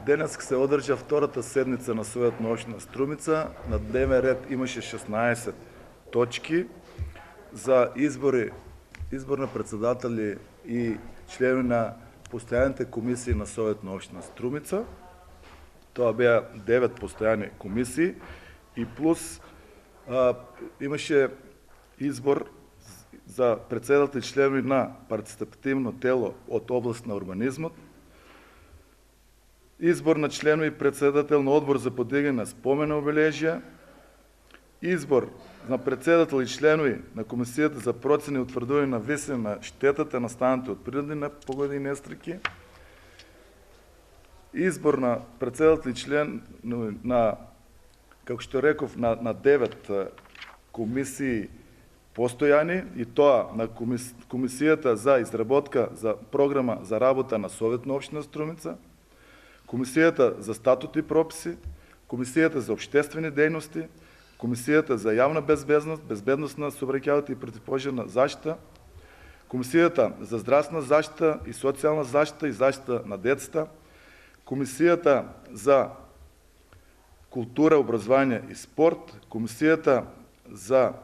Денес се одржа втората седница на Совет на община Струмица. На дневен ред имаше 16 точки за избор на председатели и членове на постоянните комисии на Совет на община Струмица. Това бяха 9 постоянни комисии и плюс имаше избор за председатели и членове на партиципативно тело от област на урбанизмът, избор на членове и председател на отбор за подигане на спомена обележия, избор на председател и членове на Комисията за процени и утвърдуване на висене на щетата настаналите от природни непогоди и нестрики, избор на председател и член на, како што реков, на 9 комисии постојани, и тоа на Комисијата за изработка за програма за работа на Совет на општина Струмица, Комисијата за статут и прописи, Комисијата за обществени дејности, Комисијата за јавна безбедност, безбедност на сообраќајната и противопожарна заштита, Комисијата за здравствена заштита и социјална заштита и заштита на децата, Комисијата за култура, образование и спорт, Комисијата за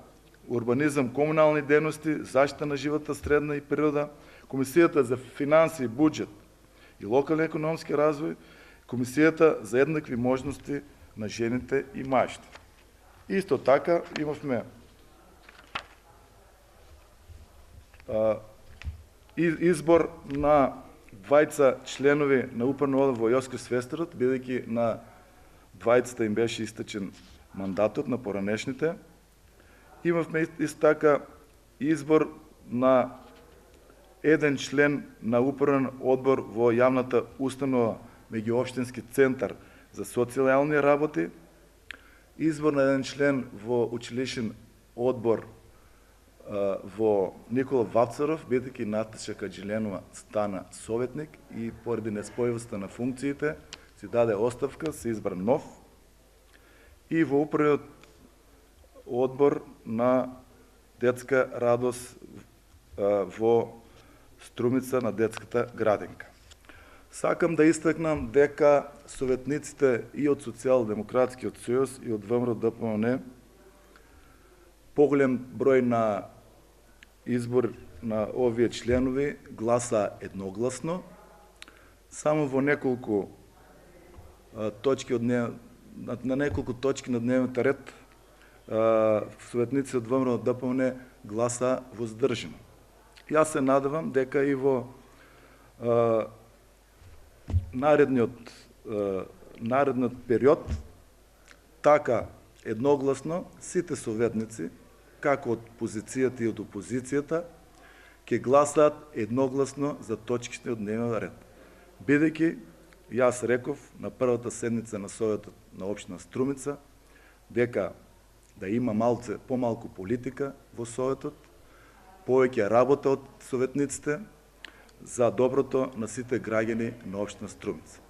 урбанизъм, комунални дейности, защита на живата средна и природа, Комисијата за финанси и бюджет и локален економски развой, Комисијата за еднакви можности на жените и мажите. Исто така имавме избор на 20 членови на управно одбор во Јосков Свестерот, бидејќи на 20 им беше истечен мандатот на поранешните. Имавме исто така избор на еден член на управен одбор во јавната установа меѓуопштински центар за социјални работи, избор на еден член во училишен одбор во Никола Вапцаров, бидејќи Наташа Каджиленова стана советник и поради неспојивоста на функциите си даде оставка, се избра нов, и во управниот одбор на детска радост во Струмица на детската градинка. Сакам да истакнам дека советниците и од Социјалдемократскиот сојуз и од ВМРО ДПМН поголем број на избор на овие членови гласа едногласно. Само во неколку точки на неколку точки на дневниот ред советници од ВМРО ДПМН гласа воздржано. Јас се надевам дека и во наредниот период така едногласно сите советници, како од позицијата и од опозицијата, ќе гласаат едногласно за точките од дневниот ред. Бидејќи јас реков на првата седница на Советот на општина Струмица дека да има малце помалку политика во Советот, повеќе работа од советниците за доброто на сите граѓани на општина Струмица.